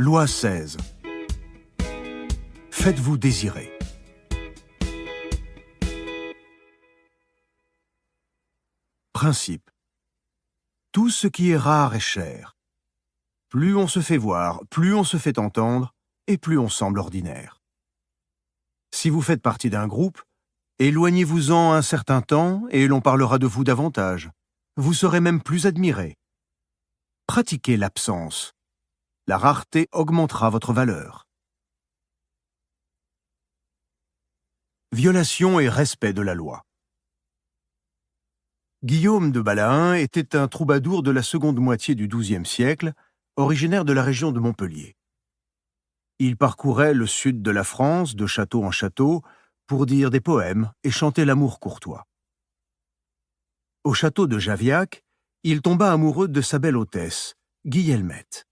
Loi 16. Faites-vous désirer. Principe. Tout ce qui est rare est cher. Plus on se fait voir, plus on se fait entendre, et plus on semble ordinaire. Si vous faites partie d'un groupe, éloignez-vous-en un certain temps et l'on parlera de vous davantage. Vous serez même plus admiré. Pratiquez l'absence. La rareté augmentera votre valeur. Violation et respect de la loi. Guillaume de Balahain était un troubadour de la seconde moitié du XIIe siècle, originaire de la région de Montpellier. Il parcourait le sud de la France, de château en château, pour dire des poèmes et chanter l'amour courtois. Au château de Javiac, il tomba amoureux de sa belle hôtesse, Guillemette.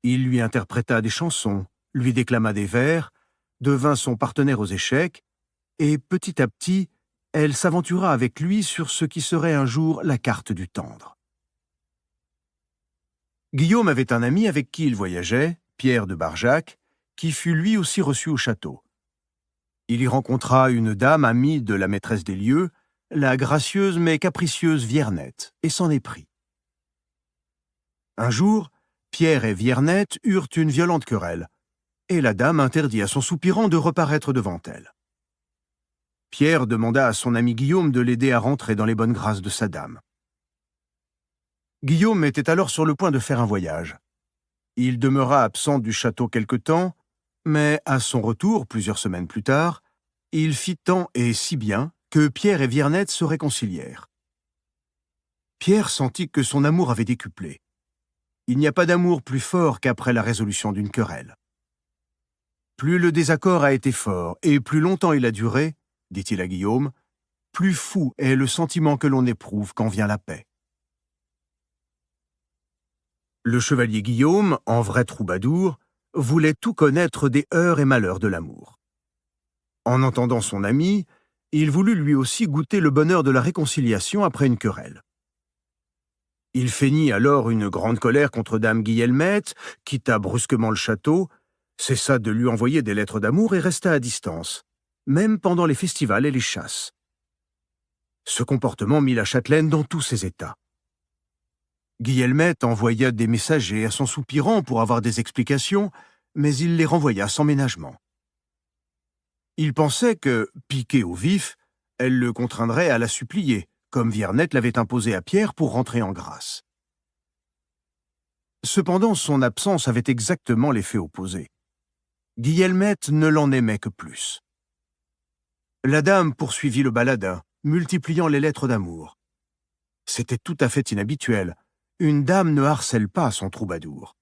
Il lui interpréta des chansons, lui déclama des vers, devint son partenaire aux échecs, et petit à petit, elle s'aventura avec lui sur ce qui serait un jour la carte du tendre. Guillaume avait un ami avec qui il voyageait, Pierre de Barjac, qui fut lui aussi reçu au château. Il y rencontra une dame amie de la maîtresse des lieux, la gracieuse mais capricieuse Viernette, et s'en éprit. Un jour, Pierre et Viernette eurent une violente querelle, et la dame interdit à son soupirant de reparaître devant elle. Pierre demanda à son ami Guillaume de l'aider à rentrer dans les bonnes grâces de sa dame. Guillaume était alors sur le point de faire un voyage. Il demeura absent du château quelque temps, mais à son retour, plusieurs semaines plus tard, il fit tant et si bien que Pierre et Viernette se réconcilièrent. Pierre sentit que son amour avait décuplé. Il n'y a pas d'amour plus fort qu'après la résolution d'une querelle. Plus le désaccord a été fort et plus longtemps il a duré, dit-il à Guillaume, plus fou est le sentiment que l'on éprouve quand vient la paix. Le chevalier Guillaume, en vrai troubadour, voulait tout connaître des heurts et malheurs de l'amour. En entendant son ami, il voulut lui aussi goûter le bonheur de la réconciliation après une querelle. Il feignit alors une grande colère contre dame Guillemette, quitta brusquement le château, cessa de lui envoyer des lettres d'amour et resta à distance, même pendant les festivals et les chasses. Ce comportement mit la châtelaine dans tous ses états. Guillemette envoya des messagers à son soupirant pour avoir des explications, mais il les renvoya sans ménagement. Il pensait que, piquée au vif, elle le contraindrait à la supplier, comme Viernette l'avait imposé à Pierre pour rentrer en grâce. Cependant, son absence avait exactement l'effet opposé. Guillemette ne l'en aimait que plus. La dame poursuivit le baladin, multipliant les lettres d'amour. C'était tout à fait inhabituel. Une dame ne harcèle pas son troubadour.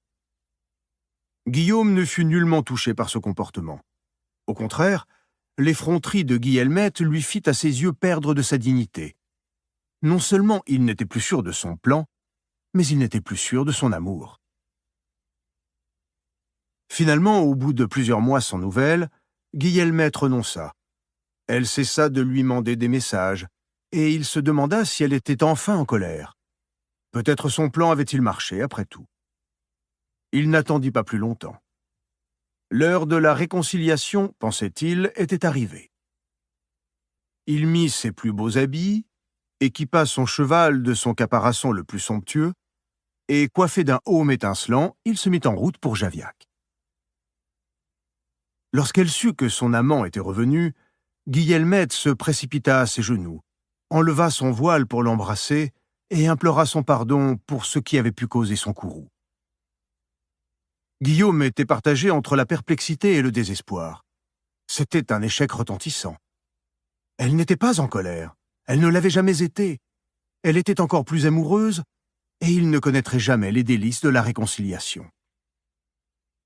Guillaume ne fut nullement touché par ce comportement. Au contraire, l'effronterie de Guillemette lui fit à ses yeux perdre de sa dignité. Non seulement il n'était plus sûr de son plan, mais il n'était plus sûr de son amour. Finalement, au bout de plusieurs mois sans nouvelles, Guillemette renonça. Elle cessa de lui mander des messages, et il se demanda si elle était enfin en colère. Peut-être son plan avait-il marché, après tout. Il n'attendit pas plus longtemps. L'heure de la réconciliation, pensait-il, était arrivée. Il mit ses plus beaux habits, équipa son cheval de son caparaçon le plus somptueux, et coiffé d'un aume étincelant, il se mit en route pour Javiac. Lorsqu'elle sut que son amant était revenu, Guillemette se précipita à ses genoux, enleva son voile pour l'embrasser et implora son pardon pour ce qui avait pu causer son courroux. Guillaume était partagé entre la perplexité et le désespoir. C'était un échec retentissant. Elle n'était pas en colère, elle ne l'avait jamais été. Elle était encore plus amoureuse, et il ne connaîtrait jamais les délices de la réconciliation.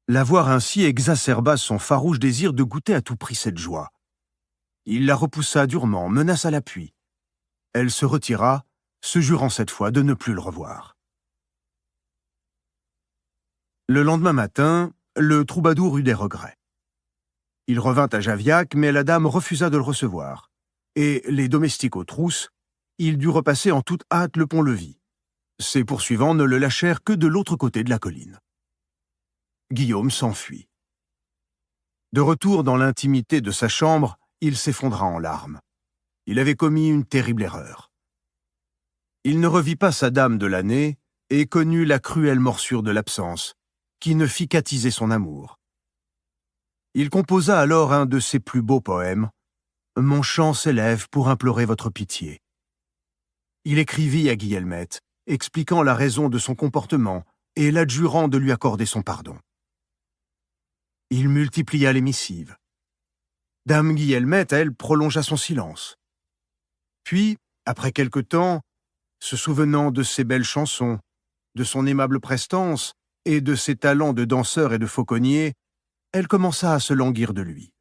La voir ainsi exacerba son farouche désir de goûter à tout prix cette joie. Il la repoussa durement, menaça l'appui. Elle se retira, se jurant cette fois de ne plus le revoir. Le lendemain matin, le troubadour eut des regrets. Il revint à Javiac, mais la dame refusa de le recevoir, et, les domestiques aux trousses, il dut repasser en toute hâte le pont-levis. Ses poursuivants ne le lâchèrent que de l'autre côté de la colline. Guillaume s'enfuit. De retour dans l'intimité de sa chambre, il s'effondra en larmes. Il avait commis une terrible erreur. Il ne revit pas sa dame de l'année et connut la cruelle morsure de l'absence, qui ne fit qu'attiser son amour. Il composa alors un de ses plus beaux poèmes, « Mon chant s'élève pour implorer votre pitié ». Il écrivit à Guillemette, expliquant la raison de son comportement et l'adjurant de lui accorder son pardon. Il multiplia les missives. Dame Guillemette, elle, prolongea son silence. Puis, après quelque temps, se souvenant de ses belles chansons, de son aimable prestance et de ses talents de danseur et de fauconnier, elle commença à se languir de lui.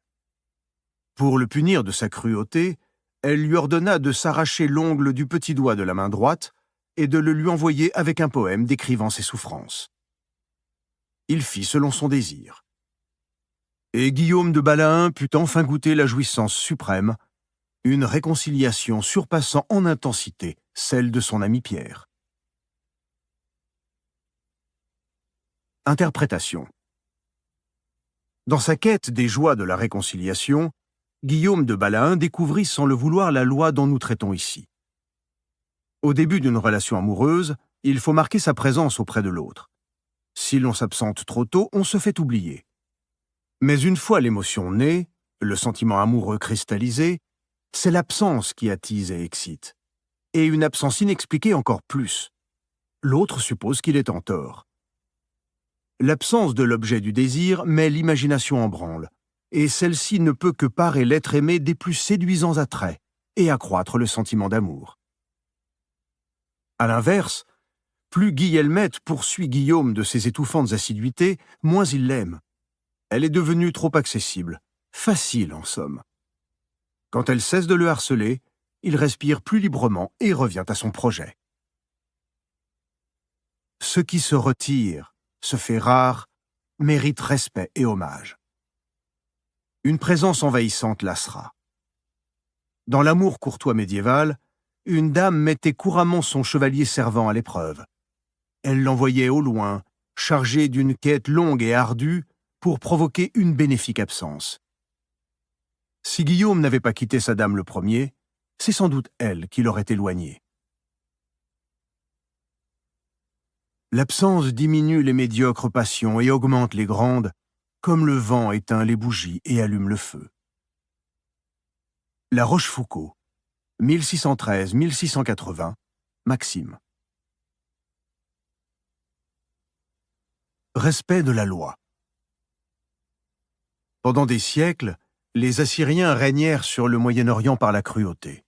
Pour le punir de sa cruauté, elle lui ordonna de s'arracher l'ongle du petit doigt de la main droite et de le lui envoyer avec un poème décrivant ses souffrances. Il fit selon son désir. Et Guillaume de Balaün put enfin goûter la jouissance suprême, une réconciliation surpassant en intensité celle de son ami Pierre. Interprétation. Dans sa quête des joies de la réconciliation, Guillaume de Balaün découvrit sans le vouloir la loi dont nous traitons ici. Au début d'une relation amoureuse, il faut marquer sa présence auprès de l'autre. Si l'on s'absente trop tôt, on se fait oublier. Mais une fois l'émotion née, le sentiment amoureux cristallisé, c'est l'absence qui attise et excite. Et une absence inexpliquée encore plus. L'autre suppose qu'il est en tort. L'absence de l'objet du désir met l'imagination en branle, et celle-ci ne peut que parer l'être aimé des plus séduisants attraits et accroître le sentiment d'amour. À l'inverse, plus Guillemette poursuit Guillaume de ses étouffantes assiduités, moins il l'aime. Elle est devenue trop accessible, facile en somme. Quand elle cesse de le harceler, il respire plus librement et revient à son projet. Ce qui se retire, se fait rare, mérite respect et hommage. Une présence envahissante lassera. Dans l'amour courtois médiéval, une dame mettait couramment son chevalier servant à l'épreuve. Elle l'envoyait au loin, chargé d'une quête longue et ardue, pour provoquer une bénéfique absence. Si Guillaume n'avait pas quitté sa dame le premier, c'est sans doute elle qui l'aurait éloigné. L'absence diminue les médiocres passions et augmente les grandes, comme le vent éteint les bougies et allume le feu. La Rochefoucauld, 1613-1680, Maxime. Respect de la loi. Pendant des siècles, les Assyriens régnèrent sur le Moyen-Orient par la cruauté.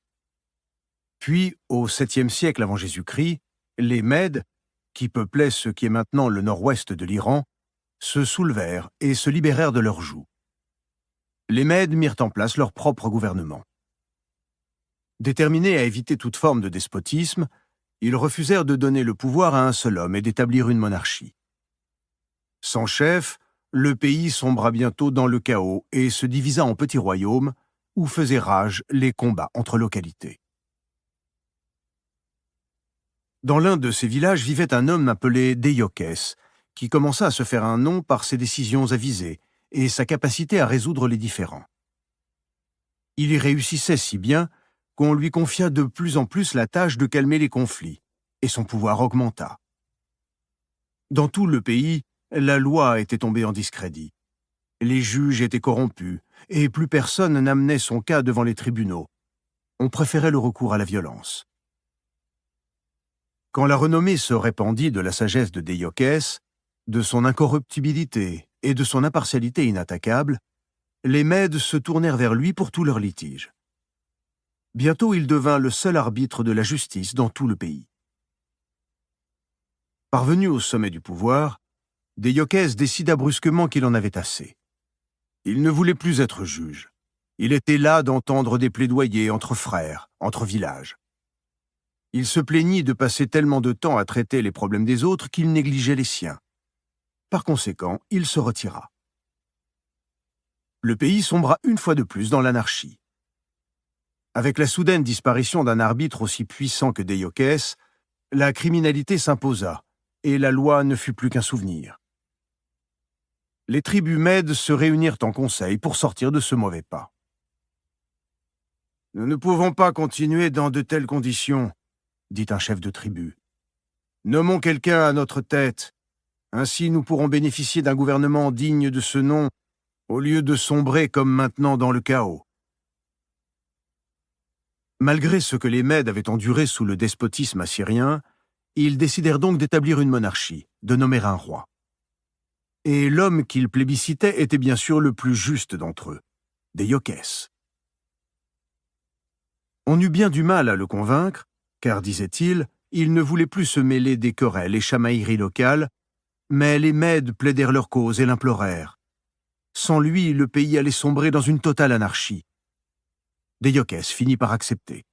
Puis, au 7e siècle avant Jésus-Christ, les Mèdes, qui peuplaient ce qui est maintenant le nord-ouest de l'Iran, se soulevèrent et se libérèrent de leur joug. Les Mèdes mirent en place leur propre gouvernement. Déterminés à éviter toute forme de despotisme, ils refusèrent de donner le pouvoir à un seul homme et d'établir une monarchie. Sans chef, le pays sombra bientôt dans le chaos et se divisa en petits royaumes où faisaient rage les combats entre localités. Dans l'un de ces villages vivait un homme appelé Déiokès, qui commença à se faire un nom par ses décisions avisées et sa capacité à résoudre les différends. Il y réussissait si bien qu'on lui confia de plus en plus la tâche de calmer les conflits, et son pouvoir augmenta. Dans tout le pays, la loi était tombée en discrédit. Les juges étaient corrompus, et plus personne n'amenait son cas devant les tribunaux. On préférait le recours à la violence. Quand la renommée se répandit de la sagesse de Déiokès, de son incorruptibilité et de son impartialité inattaquable, les Mèdes se tournèrent vers lui pour tous leurs litiges. Bientôt, il devint le seul arbitre de la justice dans tout le pays. Parvenu au sommet du pouvoir, Déiokès décida brusquement qu'il en avait assez. Il ne voulait plus être juge. Il était las d'entendre des plaidoyers entre frères, entre villages. Il se plaignit de passer tellement de temps à traiter les problèmes des autres qu'il négligeait les siens. Par conséquent, il se retira. Le pays sombra une fois de plus dans l'anarchie. Avec la soudaine disparition d'un arbitre aussi puissant que Déiokès, la criminalité s'imposa et la loi ne fut plus qu'un souvenir. Les tribus mèdes se réunirent en conseil pour sortir de ce mauvais pas. « Nous ne pouvons pas continuer dans de telles conditions, » dit un chef de tribu. « Nommons quelqu'un à notre tête. Ainsi nous pourrons bénéficier d'un gouvernement digne de ce nom, au lieu de sombrer comme maintenant dans le chaos. » Malgré ce que les Mèdes avaient enduré sous le despotisme assyrien, ils décidèrent donc d'établir une monarchie, de nommer un roi. Et l'homme qu'ils plébiscitaient était bien sûr le plus juste d'entre eux, Déiokès. On eut bien du mal à le convaincre, car, disait-il, il ne voulait plus se mêler des querelles et chamailleries locales, mais les Mèdes plaidèrent leur cause et l'implorèrent. Sans lui, le pays allait sombrer dans une totale anarchie. Déiokès finit par accepter.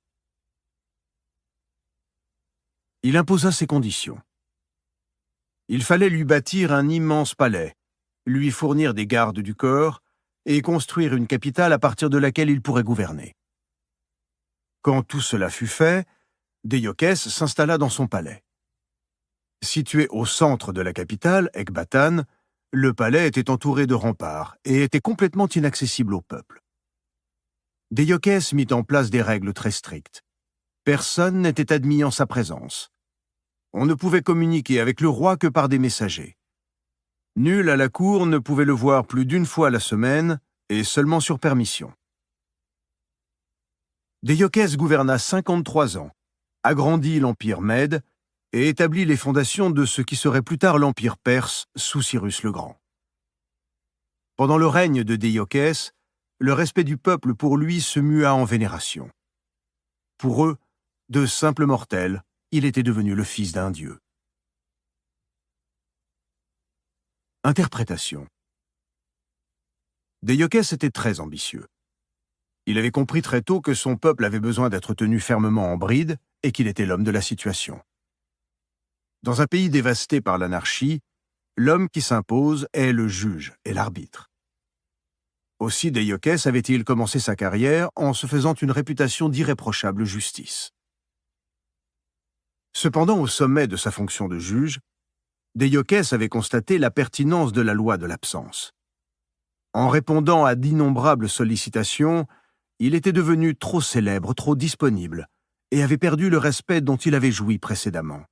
Il imposa ses conditions. Il fallait lui bâtir un immense palais, lui fournir des gardes du corps et construire une capitale à partir de laquelle il pourrait gouverner. Quand tout cela fut fait, Déiokès s'installa dans son palais. Situé au centre de la capitale, Ecbatane, le palais était entouré de remparts et était complètement inaccessible au peuple. Déiokès mit en place des règles très strictes. Personne n'était admis en sa présence. On ne pouvait communiquer avec le roi que par des messagers. Nul à la cour ne pouvait le voir plus d'une fois la semaine et seulement sur permission. Déiokès gouverna 53 ans, agrandit l'empire Mède et établit les fondations de ce qui serait plus tard l'empire perse sous Cyrus le Grand. Pendant le règne de Déiokès, le respect du peuple pour lui se mua en vénération. Pour eux, de simples mortels, il était devenu le fils d'un dieu. Interprétation. Déiokès était très ambitieux. Il avait compris très tôt que son peuple avait besoin d'être tenu fermement en bride et qu'il était l'homme de la situation. Dans un pays dévasté par l'anarchie, l'homme qui s'impose est le juge et l'arbitre. Aussi Déiokès avait-il commencé sa carrière en se faisant une réputation d'irréprochable justice. Cependant, au sommet de sa fonction de juge, Déiokès avait constaté la pertinence de la loi de l'absence. En répondant à d'innombrables sollicitations, il était devenu trop célèbre, trop disponible, et avait perdu le respect dont il avait joui précédemment.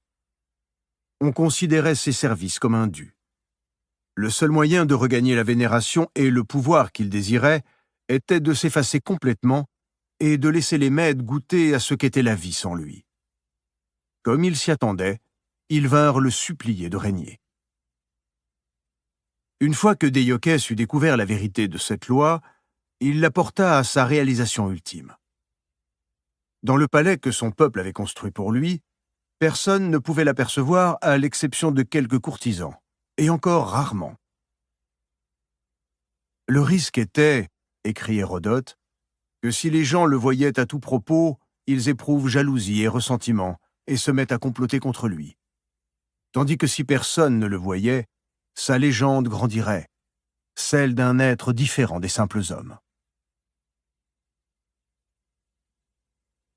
On considérait ses services comme un dû. Le seul moyen de regagner la vénération et le pouvoir qu'il désirait était de s'effacer complètement et de laisser les Mèdes goûter à ce qu'était la vie sans lui. Comme il s'y attendait, ils vinrent le supplier de régner. Une fois que Déiokès eut découvert la vérité de cette loi, il la porta à sa réalisation ultime. Dans le palais que son peuple avait construit pour lui, personne ne pouvait l'apercevoir à l'exception de quelques courtisans, et encore rarement. Le risque était, écrit Hérodote, que si les gens le voyaient à tout propos, ils éprouvent jalousie et ressentiment et se mettent à comploter contre lui. Tandis que si personne ne le voyait, sa légende grandirait, celle d'un être différent des simples hommes.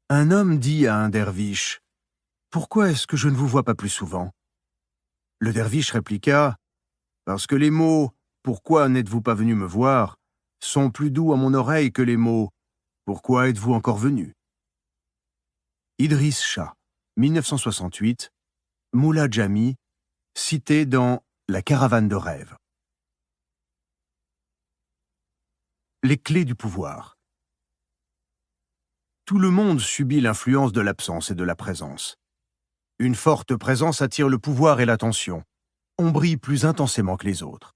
Un homme dit à un derviche « Pourquoi est-ce que je ne vous vois pas plus souvent ?» Le derviche répliqua « Parce que les mots « Pourquoi n'êtes-vous pas venu me voir ?» sont plus doux à mon oreille que les mots « Pourquoi êtes-vous encore venu ?» Idriss Shah, 1968, Moula Jami, cité dans La caravane de rêve. Les clés du pouvoir. Tout le monde subit l'influence de l'absence et de la présence. Une forte présence attire le pouvoir et l'attention. On brille plus intensément que les autres.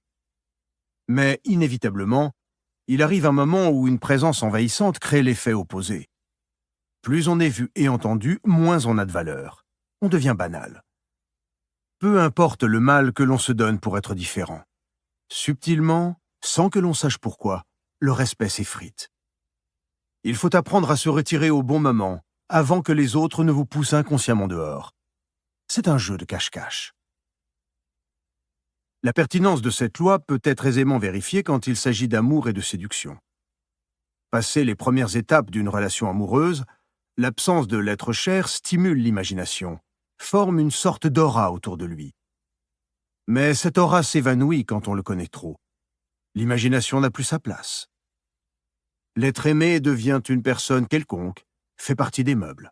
Mais, inévitablement, il arrive un moment où une présence envahissante crée l'effet opposé. Plus on est vu et entendu, moins on a de valeur. On devient banal. Peu importe le mal que l'on se donne pour être différent. Subtilement, sans que l'on sache pourquoi, le respect s'effrite. Il faut apprendre à se retirer au bon moment, avant que les autres ne vous poussent inconsciemment dehors. C'est un jeu de cache-cache. La pertinence de cette loi peut être aisément vérifiée quand il s'agit d'amour et de séduction. Passé les premières étapes d'une relation amoureuse, l'absence de l'être cher stimule l'imagination, forme une sorte d'aura autour de lui. Mais cette aura s'évanouit quand on le connaît trop, L'imagination n'a plus sa place. L'être aimé devient une personne quelconque, fait partie des meubles.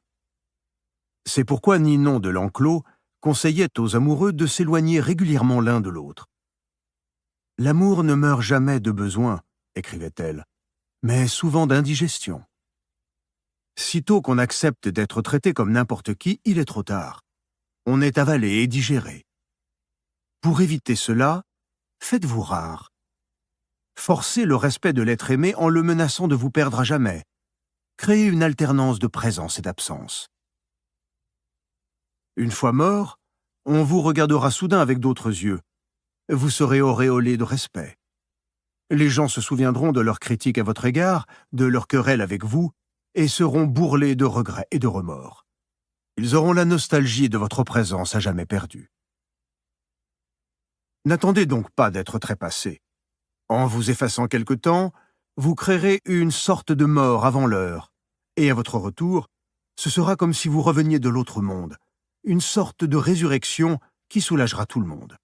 C'est pourquoi Ninon de L'Enclos conseillait aux amoureux de s'éloigner régulièrement l'un de l'autre. « L'amour ne meurt jamais de besoin », écrivait-elle, mais souvent d'indigestion. Sitôt qu'on accepte d'être traité comme n'importe qui, il est trop tard. On est avalé et digéré. Pour éviter cela, faites-vous rare. Forcez le respect de l'être aimé en le menaçant de vous perdre à jamais. Créez une alternance de présence et d'absence. Une fois mort, on vous regardera soudain avec d'autres yeux. Vous serez auréolé de respect. Les gens se souviendront de leurs critiques à votre égard, de leurs querelles avec vous, et seront bourrelés de regrets et de remords. Ils auront la nostalgie de votre présence à jamais perdue. N'attendez donc pas d'être trépassé. En vous effaçant quelque temps, vous créerez une sorte de mort avant l'heure, et à votre retour, ce sera comme si vous reveniez de l'autre monde, une sorte de résurrection qui soulagera tout le monde.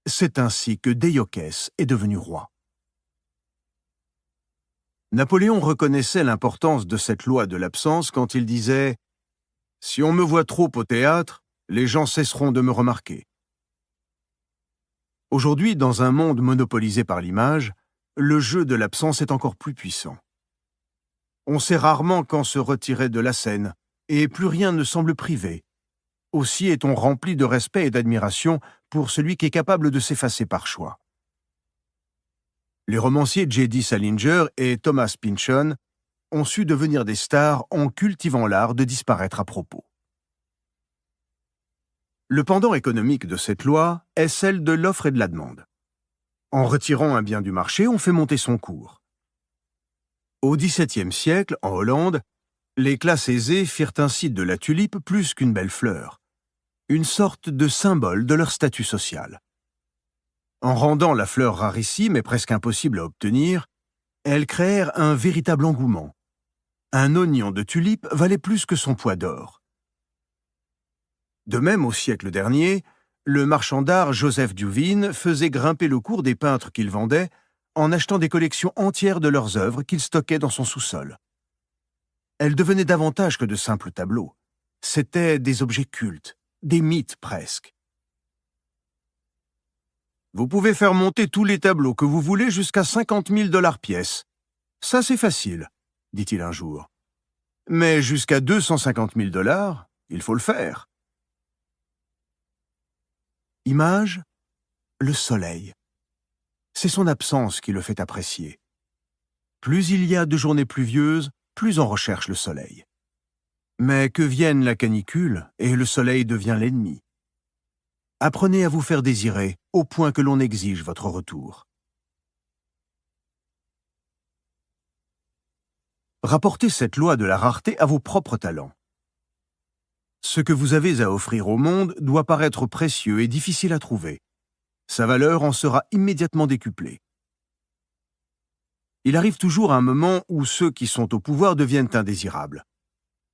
C'est ainsi que Déiocès est devenu roi. Napoléon reconnaissait l'importance de cette loi de l'absence quand il disait « Si on me voit trop au théâtre, les gens cesseront de me remarquer. » Aujourd'hui, dans un monde monopolisé par l'image, le jeu de l'absence est encore plus puissant. On sait rarement quand se retirer de la scène, et plus rien ne semble privé. Aussi est-on rempli de respect et d'admiration pour celui qui est capable de s'effacer par choix. Les romanciers J.D. Salinger et Thomas Pynchon ont su devenir des stars en cultivant l'art de disparaître à propos. Le pendant économique de cette loi est celle de l'offre et de la demande. En retirant un bien du marché, on fait monter son cours. Au XVIIe siècle, en Hollande, les classes aisées firent ainsi de la tulipe plus qu'une belle fleur, une sorte de symbole de leur statut social. En rendant la fleur rarissime et presque impossible à obtenir, elles créèrent un véritable engouement. Un oignon de tulipe valait plus que son poids d'or. De même, au siècle dernier, le marchand d'art Joseph Duveen faisait grimper le cours des peintres qu'il vendait en achetant des collections entières de leurs œuvres qu'il stockait dans son sous-sol. Elles devenaient davantage que de simples tableaux. C'étaient des objets cultes, des mythes presque. Vous pouvez faire monter tous les tableaux que vous voulez jusqu'à 50 000 $ pièce. Ça, c'est facile, dit-il un jour. Mais jusqu'à 250 000 $, il faut le faire. Image, le soleil. C'est son absence qui le fait apprécier. Plus il y a de journées pluvieuses, plus on recherche le soleil. Mais que vienne la canicule, et le soleil devient l'ennemi. Apprenez à vous faire désirer, au point que l'on exige votre retour. Rapportez cette loi de la rareté à vos propres talents. Ce que vous avez à offrir au monde doit paraître précieux et difficile à trouver. Sa valeur en sera immédiatement décuplée. Il arrive toujours un moment où ceux qui sont au pouvoir deviennent indésirables.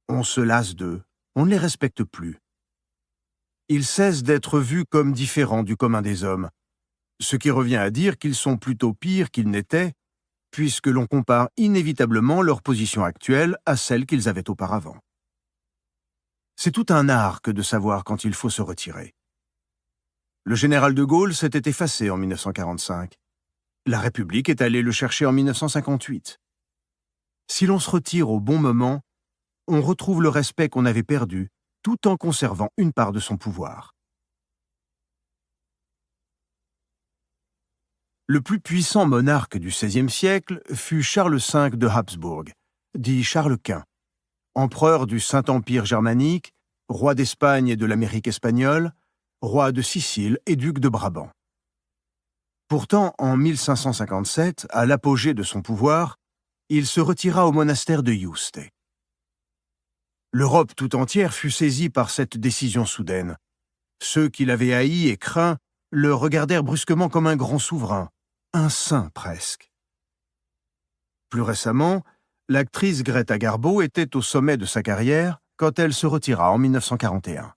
On se lasse d'eux, on ne les respecte plus. Ils cessent d'être vus comme différents du commun des hommes, ce qui revient à dire qu'ils sont plutôt pires qu'ils n'étaient, puisque l'on compare inévitablement leur position actuelle à celle qu'ils avaient auparavant. C'est tout un art que de savoir quand il faut se retirer. Le général de Gaulle s'était effacé en 1945. La République est allée le chercher en 1958. Si l'on se retire au bon moment, on retrouve le respect qu'on avait perdu, tout en conservant une part de son pouvoir. Le plus puissant monarque du XVIe siècle fut Charles V de Habsbourg, dit Charles Quint, empereur du Saint-Empire germanique, roi d'Espagne et de l'Amérique espagnole, roi de Sicile et duc de Brabant. Pourtant, en 1557, à l'apogée de son pouvoir, il se retira au monastère de Yuste. L'Europe tout entière fut saisie par cette décision soudaine. Ceux qui l'avaient haï et craint le regardèrent brusquement comme un grand souverain, un saint presque. Plus récemment, l'actrice Greta Garbo était au sommet de sa carrière quand elle se retira en 1941.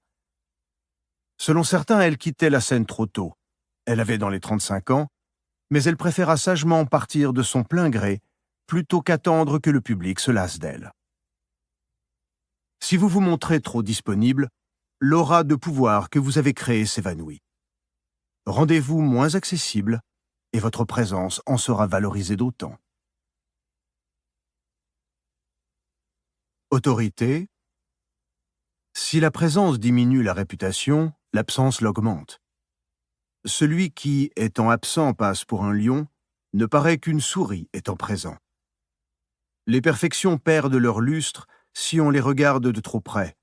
Selon certains, elle quittait la scène trop tôt. Elle avait dans les 35 ans, mais elle préféra sagement partir de son plein gré plutôt qu'attendre que le public se lasse d'elle. Si vous vous montrez trop disponible, l'aura de pouvoir que vous avez créé s'évanouit. Rendez-vous moins accessible et votre présence en sera valorisée d'autant. Autorité. Si la présence diminue la réputation, l'absence l'augmente. Celui qui, étant absent, passe pour un lion, ne paraît qu'une souris étant présent. Les perfections perdent leur lustre si on les regarde de trop près,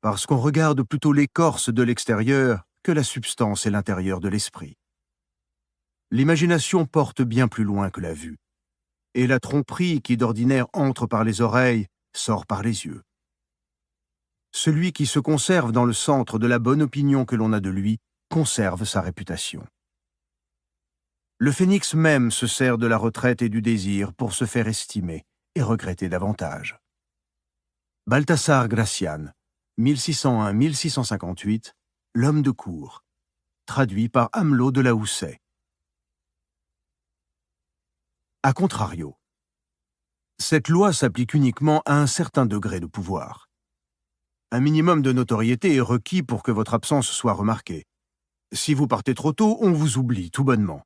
parce qu'on regarde plutôt l'écorce de l'extérieur que la substance et l'intérieur de l'esprit. L'imagination porte bien plus loin que la vue, et la tromperie qui d'ordinaire entre par les oreilles sort par les yeux. Celui qui se conserve dans le centre de la bonne opinion que l'on a de lui conserve sa réputation. Le phénix même se sert de la retraite et du désir pour se faire estimer et regretter davantage. Balthasar Gracian, 1601-1658, L'homme de cour, traduit par Amelot de la Houssaye. A contrario, cette loi s'applique uniquement à un certain degré de pouvoir. Un minimum de notoriété est requis pour que votre absence soit remarquée. Si vous partez trop tôt, on vous oublie tout bonnement.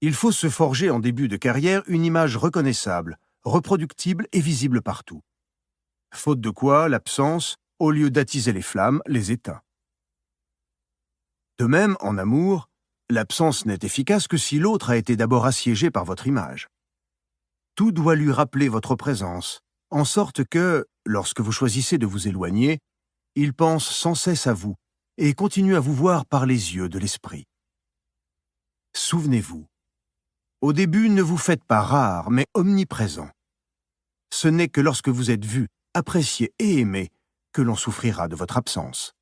Il faut se forger en début de carrière une image reconnaissable, reproductible et visible partout. Faute de quoi, l'absence, au lieu d'attiser les flammes, les éteint. De même, en amour, l'absence n'est efficace que si l'autre a été d'abord assiégé par votre image. Tout doit lui rappeler votre présence, en sorte que, lorsque vous choisissez de vous éloigner, il pense sans cesse à vous et continue à vous voir par les yeux de l'esprit. Souvenez-vous, au début, ne vous faites pas rare, mais omniprésent. Ce n'est que lorsque vous êtes vu, apprécié et aimé que l'on souffrira de votre absence.